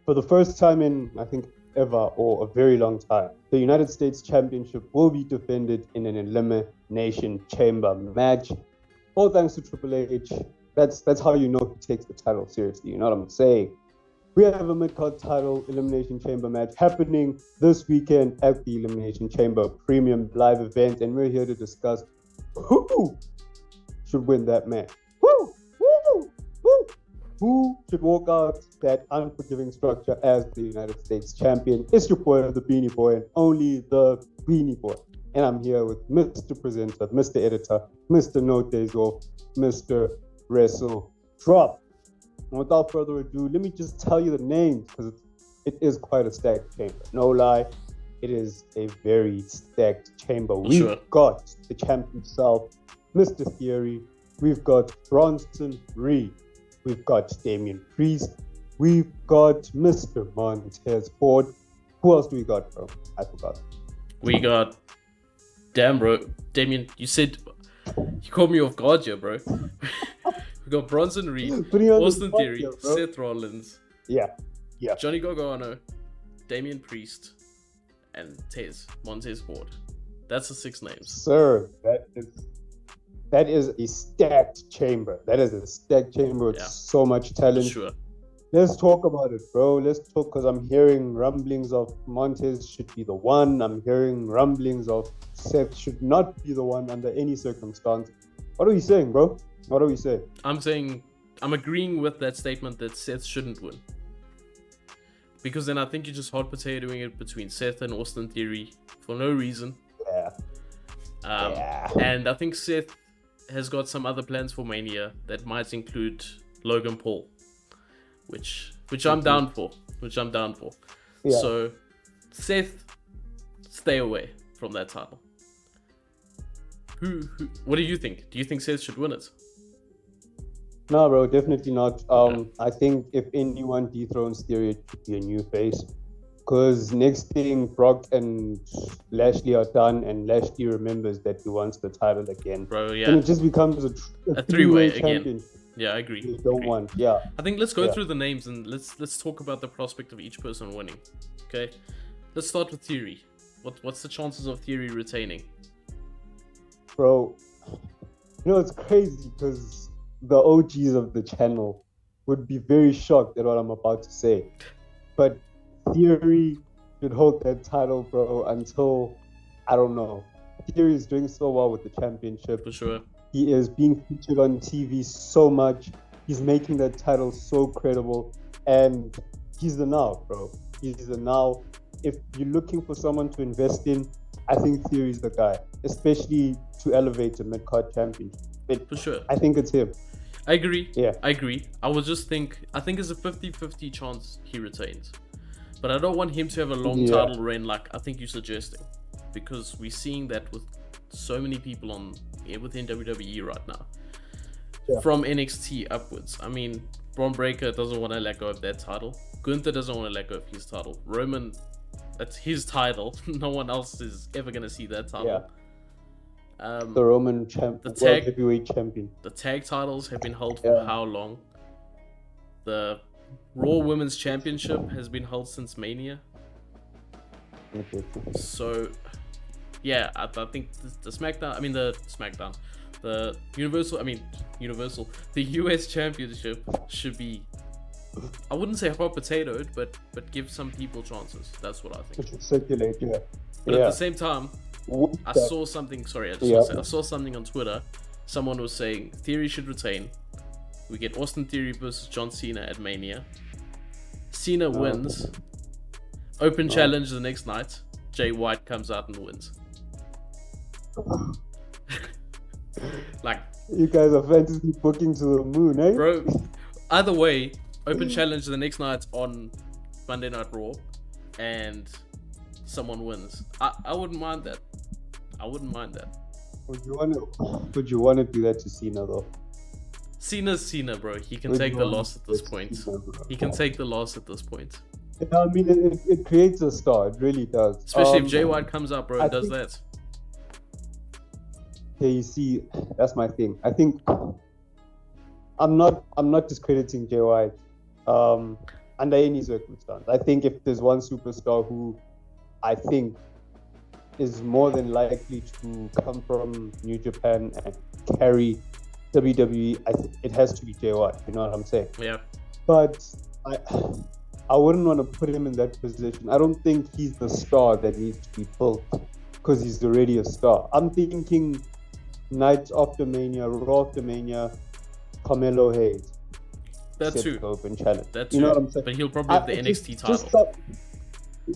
For the first time in, I think, ever or a very long time, the United States Championship will be defended in an Elimination Chamber match. All thanks to Triple H. That's how you know he takes the title seriously. You know what I'm saying? We have a mid-card title Elimination Chamber match happening this weekend at the Elimination Chamber Premium Live event, and we're here to discuss who should win that match. Who should walk out that unforgiving structure as the United States Champion? It's your boy, the Beanie Boy, and only the Beanie Boy. And I'm here with Mr. Presenter, Mr. Editor, Mr. No Days Off, Mr. WrestleDrop. And without further ado, let me just tell you the names, because it is quite a stacked chamber. No lie, it is a very stacked chamber. We've got the champ himself, Mr. Theory. We've got Bronson Reed. We've got Damian Priest. We've got Mr. Montez Ford. Who else do we got, bro? I forgot. We got... Damn, bro. Damian, you caught me off guard here, bro. We got Bronson Reed, Austin Theory, Seth Rollins. Yeah. Johnny Gargano, Damian Priest, and Montez Ford. That's the 6 names. Sir, that is a stacked chamber. That is a stacked chamber with so much talent. Sure. Let's talk about it, bro. Let's talk, because I'm hearing rumblings of Montez should be the one. I'm hearing rumblings of Seth should not be the one under any circumstance. What are we saying, bro? What are we saying? I'm agreeing with that statement that Seth shouldn't win. Because then I think you're just hot potatoing it between Seth and Austin Theory for no reason. And I think Seth has got some other plans for Mania that might include Logan Paul, which I'm down for. Yeah. So Seth, stay away from that title. What do you think? Do you think Seth should win it? No, bro, definitely not. I think if anyone dethrones Theory, it should be a new face. Because next thing, Brock and Lashley are done, and Lashley remembers that he wants the title again. Bro, yeah. And it just becomes a three-way again. Yeah, I agree. You don't want, I think let's go through the names and let's talk about the prospect of each person winning. Okay, let's start with Theory. What's the chances of Theory retaining? Bro, it's crazy because the OGs of the channel would be very shocked at what I'm about to say. But Theory should hold that title, bro, until, I don't know. Theory is doing so well with the championship. For sure. He is being featured on TV so much. He's making that title so credible. And he's the now, bro. He's the now. If you're looking for someone to invest in, I think Theory's the guy, especially to elevate a mid-card championship. For sure. I think it's him. I agree. Yeah. I agree. I think it's a 50-50 chance he retains. But I don't want him to have a long title reign like I think you're suggesting. Because we're seeing that with so many people within WWE right now. Yeah. From NXT upwards. I mean, Braun Breaker doesn't want to let go of that title. Gunther doesn't want to let go of his title. Roman, that's his title. No one else is ever going to see that title. Yeah. The Roman champion, World Heavyweight Champion. The tag titles have been held for how long? The Raw Women's Championship has been held since Mania. So, yeah, I think the US Championship should be, I wouldn't say hot potatoed, but give some people chances. That's what I think. It should circulate, But at the same time, I saw something on Twitter. Someone was saying Theory should retain. We get Austin Theory versus John Cena at Mania. Cena wins. Open challenge the next night. Jay White comes out and wins. Like, you guys are fantasy booking to the moon, eh? Bro, either way, open challenge the next night on Monday Night Raw, and someone wins. I wouldn't mind that. Would you want to do that to Cena though? Cena's Cena, bro. He can take the loss at this point. Yeah, I mean, it creates a star. It really does. Especially if Jay White comes up, bro, and does that. Yeah, you see, that's my thing. I think I'm not discrediting Jay White. under any circumstance. I think if there's one superstar who I think is more than likely to come from New Japan and carry WWE, it has to be Jay White. You know what I'm saying? Yeah. But I wouldn't want to put him in that position. I don't think he's the star that needs to be built because he's already a star. I'm thinking Night After Mania, Raw After Mania, Carmelo Hayes. That's true. Open challenge. That's you know true. what I'm saying? But he'll probably have the NXT title.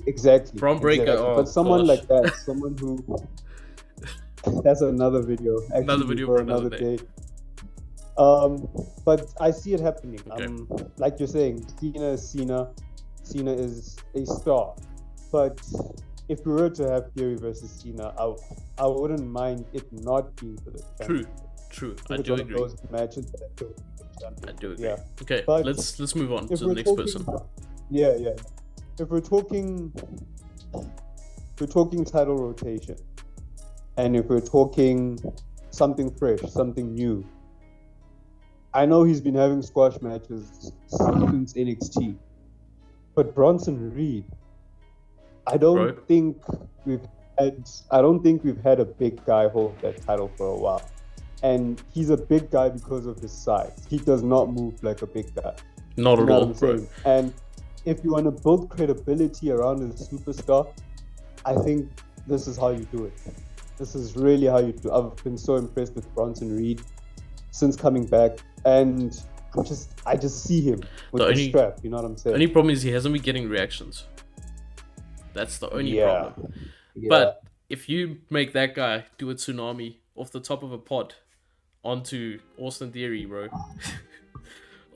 Exactly. From Breaker. Exactly. Oh, but someone gosh. like that, someone who that's another video. Actually, Another video for another day. But I see it happening. Okay. Like you're saying, Cena is Cena. Cena is a star. But if we were to have Theory versus Cena, I wouldn't mind it not being for the championship. True. I do agree. Those matches I do agree. Yeah. Okay, But let's move on if to the we're next person. Yeah. If we're talking title rotation, and if we're talking something fresh, something new, I know he's been having squash matches since NXT, but Bronson Reed, I don't think we've had a big guy hold that title for a while. And he's a big guy because of his size. He does not move like a big guy. Not at all, what I'm saying? And if you want to build credibility around a superstar, I think this is how you do it. This is really how you do. I've been so impressed with Bronson Reed since coming back, and I just see him with the strap. You know what I'm saying? The only problem is he hasn't been getting reactions. That's the only problem. Yeah. But if you make that guy do a tsunami off the top of a pod onto Austin Theory, bro.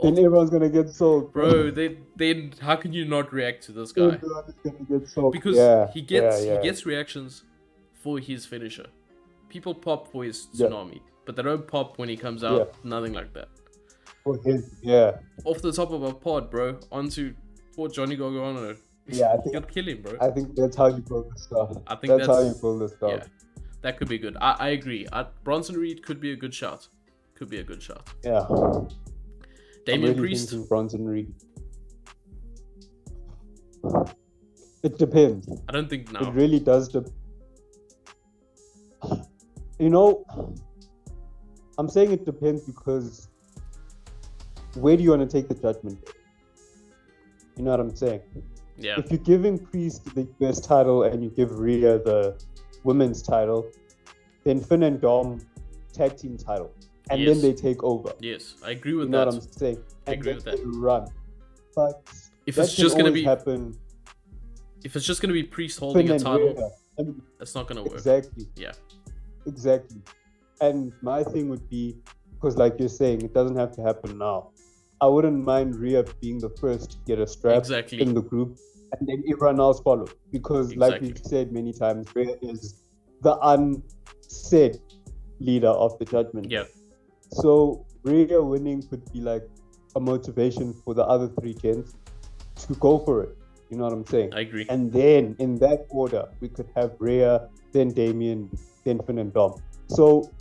Then everyone's gonna get sold, bro. Then how can you not react to this guy? Everyone's gonna get sold. Because he gets reactions for his finisher. People pop for his tsunami, but they don't pop when he comes out. Nothing like that. For his, off the top of a pod, bro, onto poor Johnny Gargano. Yeah, I think you'll kill him, bro. I think that's how you build the stuff. I think that's how you build the stuff. Yeah, that could be good. I agree. Bronson Reed could be a good shout. Yeah. Damian Priest. Bronson Reed. It depends. I don't think now. It really does depend. You know, I'm saying it depends because where do you want to take the Judgment Day? You know what I'm saying? Yeah. If you're giving Priest the US title and you give Rhea the women's title, then Finn and Dom tag team title. And then they take over. Yes, I agree with that. You know that. what I'm saying? I agree with that. Run. But if it's just going to be happen, if it's just going to be Priest holding a title, that's not going to work. Exactly. Yeah. Exactly. And my thing would be, because like you're saying, it doesn't have to happen now. I wouldn't mind Rhea being the first to get a strap in the group, and then everyone else follow. Because like we've said many times, Rhea is the unsaid leader of the Judgment. Yeah. So Rhea winning could be like a motivation for the other three gents to go for it. You know what I'm saying? I agree. And then in that order, we could have Rhea, then Damien, then Finn and Dom. So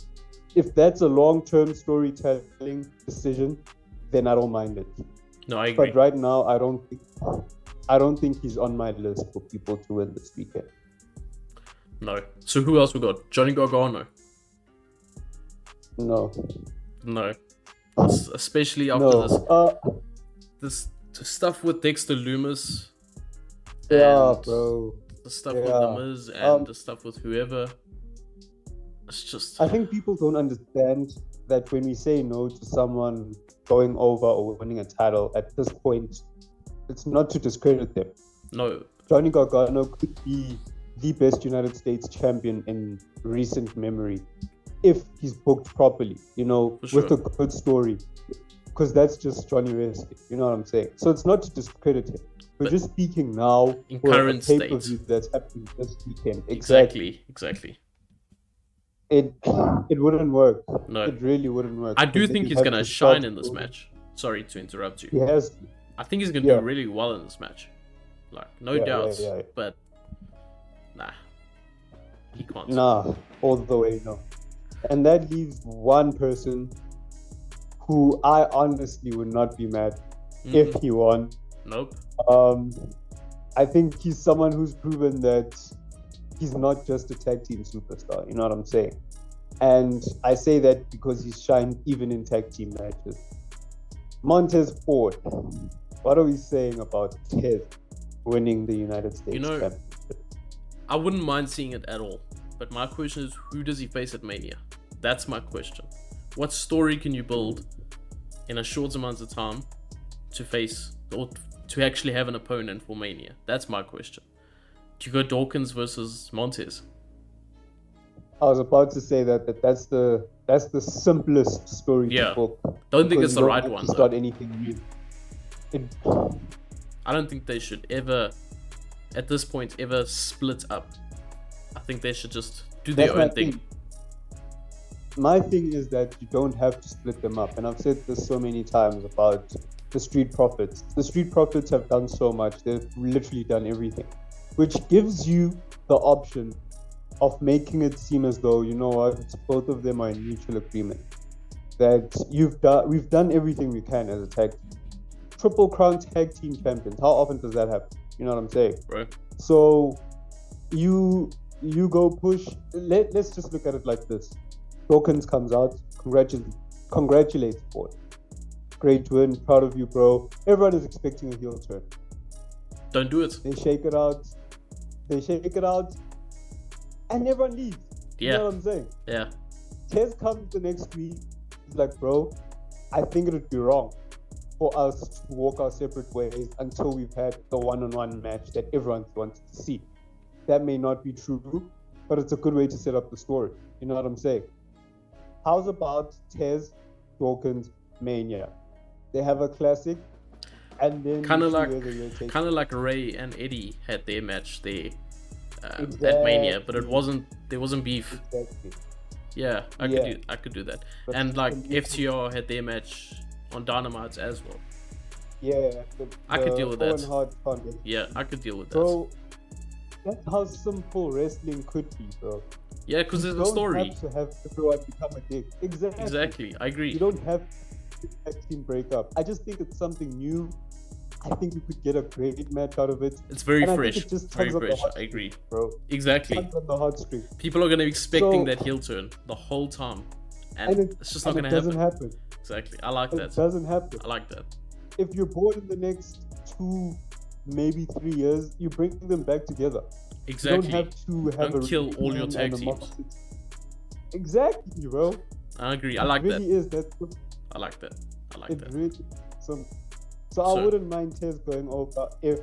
if that's a long-term storytelling decision, then I don't mind it. No, I agree. But right now, I don't think he's on my list for people to win this weekend. No. So who else we got? Johnny Gargano. No. Especially after this stuff with Dexter Lumis. Yeah, bro. The stuff with The Miz and the stuff with whoever. It's just. I think people don't understand that when we say no to someone going over or winning a title at this point, it's not to discredit them. No. Johnny Gargano could be the best United States champion in recent memory if he's booked properly, you know, with a good story. Because that's just Johnny Wrestling, you know what I'm saying? So it's not to discredit him. We're just speaking now in for current a pay-per-view state that's happening this weekend. Exactly. It wouldn't work. No. It really wouldn't work. I do think he's going to shine in this match. Sorry to interrupt you. He has to. I think he's going to do really well in this match. Like, no doubts. But, nah. He can't. Nah, all the way, no. And that leaves one person who I honestly would not be mad if he won. Nope. I think he's someone who's proven that he's not just a tag team superstar. You know what I'm saying? And I say that because he's shined even in tag team matches. Montez Ford. What are we saying about Tez winning the United States Championship? I wouldn't mind seeing it at all. But my question is, who does he face at Mania? That's my question. What story can you build in a short amount of time to face or to actually have an opponent for Mania? That's my question. Do you go Dawkins versus Montez? I was about to say that's the simplest story to book. Don't think it's the right one. Start anything new. I don't think they should ever, at this point, ever split up. I think they should just do their own thing. My thing is that you don't have to split them up, and I've said this so many times about the Street Profits. The Street Profits have done so much; they've literally done everything, which gives you the option of making it seem as though, you know what, both of them are in mutual agreement. That we've done everything we can as a tag team. Triple Crown Tag Team Champions. How often does that happen? You know what I'm saying? Right. So you go push. Let's just look at it like this. Dawkins comes out, congratulates Ford. Great win, proud of you, bro. Everyone is expecting a heel turn. Don't do it. They shake it out, and everyone leaves. Yeah. You know what I'm saying? Yeah. Tez comes the next week. He's like, bro, I think it would be wrong for us to walk our separate ways until we've had the one-on-one match that everyone wants to see. That may not be true, but it's a good way to set up the story. You know what I'm saying? How's about Tez, Dawkins, Mania? They have a classic, and then kind of like Ray and Eddie had their match there at Mania, but there wasn't beef. Exactly. Yeah, I could do that. But and like FTR had their match on Dynamite as well. Yeah, I could deal with that. Yeah, I could deal with that. Bro, that's how simple wrestling could be, bro. Yeah, because there's a story. You don't have to have everyone become a dick. Exactly, I agree. You don't have a team breakup. I just think it's something new. I think we could get a great match out of it. It's very fresh. It just very fresh. I agree, bro. Exactly. It tugs on the heartstring. People are going to be expecting that heel turn the whole time, and it's just not going to happen. It doesn't happen. Exactly. I like that. It doesn't happen. I like that. If you're bored in the next 2, maybe 3 years, you bring them back together. Exactly. You don't have to kill all your tag teams. Exactly, bro. I agree. I like that. It really is that. I like that. Really, so I wouldn't mind Tez going over if,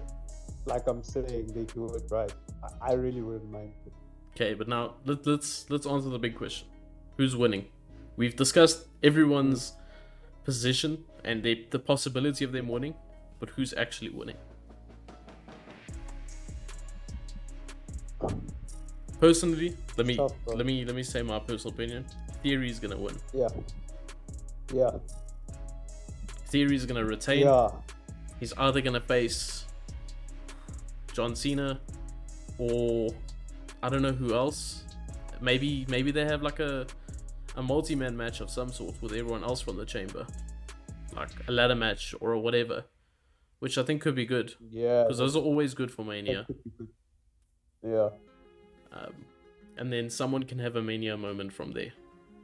like I'm saying, they do it right. I really wouldn't mind it. Okay, but now let's answer the big question: who's winning? We've discussed everyone's position and the possibility of them winning, but who's actually winning? Personally, let me say my personal opinion. Theory's gonna win. Yeah. Theory's gonna retain. Yeah. He's either gonna face John Cena or I don't know who else. Maybe they have like a multi-man match of some sort with everyone else from the chamber, like a ladder match or whatever, which I think could be good. Yeah. Because those are always good for Mania. That could be good. Yeah. And then someone can have a Mania moment from there.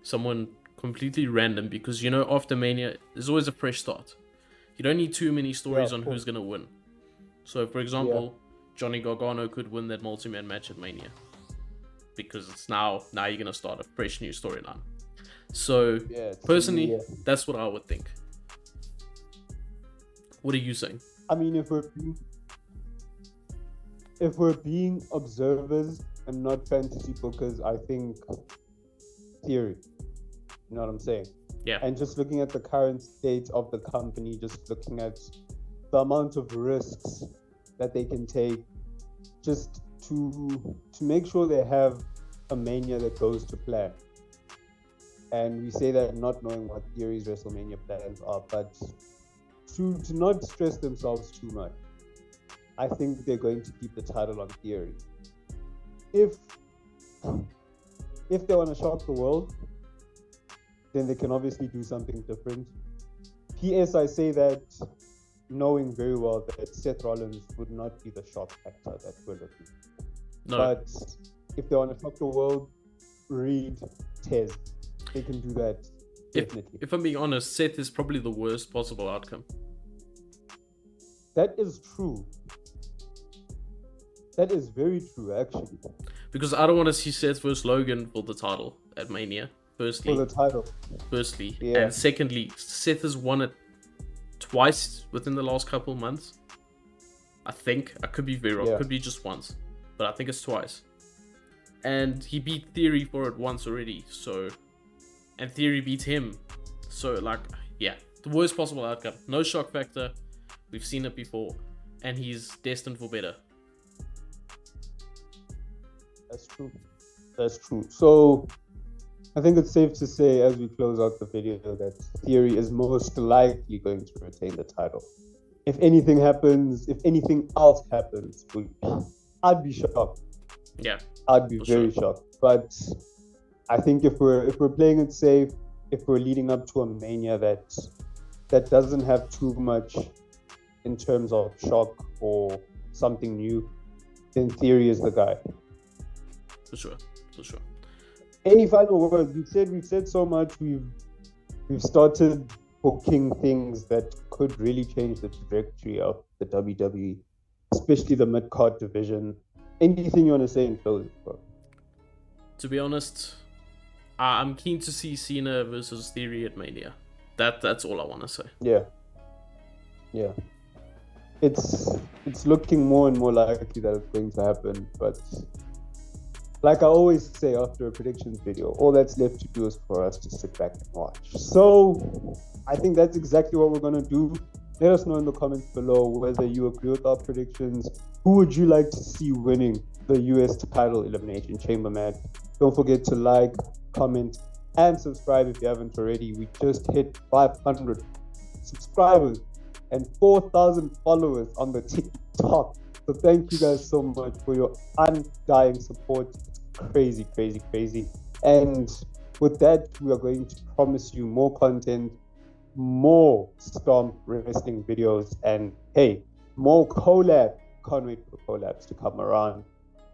Someone completely random, because after Mania there's always a fresh start. You don't need too many stories on who's gonna win. So for example, Johnny Gargano could win that multi-man match at Mania, because it's now you're gonna start a fresh new storyline. So personally, that's what I would think. What are you saying? I mean, if we're being observers and not fantasy bookers, I think Theory. You know what I'm saying? Yeah. And just looking at the current state of the company, just looking at the amount of risks that they can take, just to make sure they have a Mania that goes to plan. And we say that not knowing what Theory's WrestleMania plans are, but to not stress themselves too much. I think they're going to keep the title on Theory. If they want to shock the world, then they can obviously do something different. P.S. I say that knowing very well that Seth Rollins would not be the shock factor that we're looking for. No. But if they want to shock the world, Reed, Tez, they can do that definitely. If I'm being honest, Seth is probably the worst possible outcome. That is true. That is very true, actually. Because I don't want to see Seth versus Logan for the title at Mania. Firstly. For the title. Firstly. Yeah. And secondly, Seth has won it twice within the last couple months. I think. I could be very wrong. Yeah. Could be just once. But I think it's twice. And he beat Theory for it once already. So, and Theory beat him. So, like, yeah. The worst possible outcome. No shock factor. We've seen it before. And he's destined for better. That's true. That's true. So, I think it's safe to say as we close out the video that Theory is most likely going to retain the title. If anything happens, if anything else happens, I'd be shocked. Yeah. I'd be very shocked. But I think if we're playing it safe, if we're leading up to a Mania that doesn't have too much in terms of shock or something new, then Theory is the guy. For sure. Any final words? We've said so much. We've started booking things that could really change the trajectory of the WWE, especially the mid-card division. Anything you want to say in closing, bro? To be honest, I'm keen to see Cena versus Theory at Mania. That's all I want to say. Yeah. It's looking more and more likely that it's going to happen, but like I always say after a predictions video, all that's left to do is for us to sit back and watch. So I think that's exactly what we're going to do. Let us know in the comments below whether you agree with our predictions. Who would you like to see winning the US title Elimination Chamber match? Don't forget to like, comment, and subscribe if you haven't already. We just hit 500 subscribers and 4,000 followers on the TikTok. So thank you guys so much for your undying support. It's crazy. And with that, we are going to promise you more content, more Stomp Wrestling videos, and hey, more collab. Can't wait for the collabs to come around.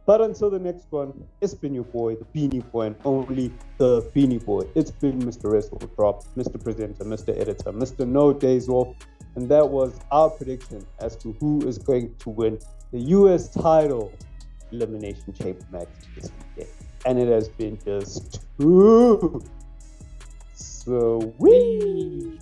But until the next one, it's been your boy, the Beanie Boy, and only the Beanie Boy. It's been Mr. WrestleDrop, Mr. Presenter, Mr. Editor, Mr. No Days Off, and that was our prediction as to who is going to win the US title Elimination Chamber match this weekend. And it has been just too sweet.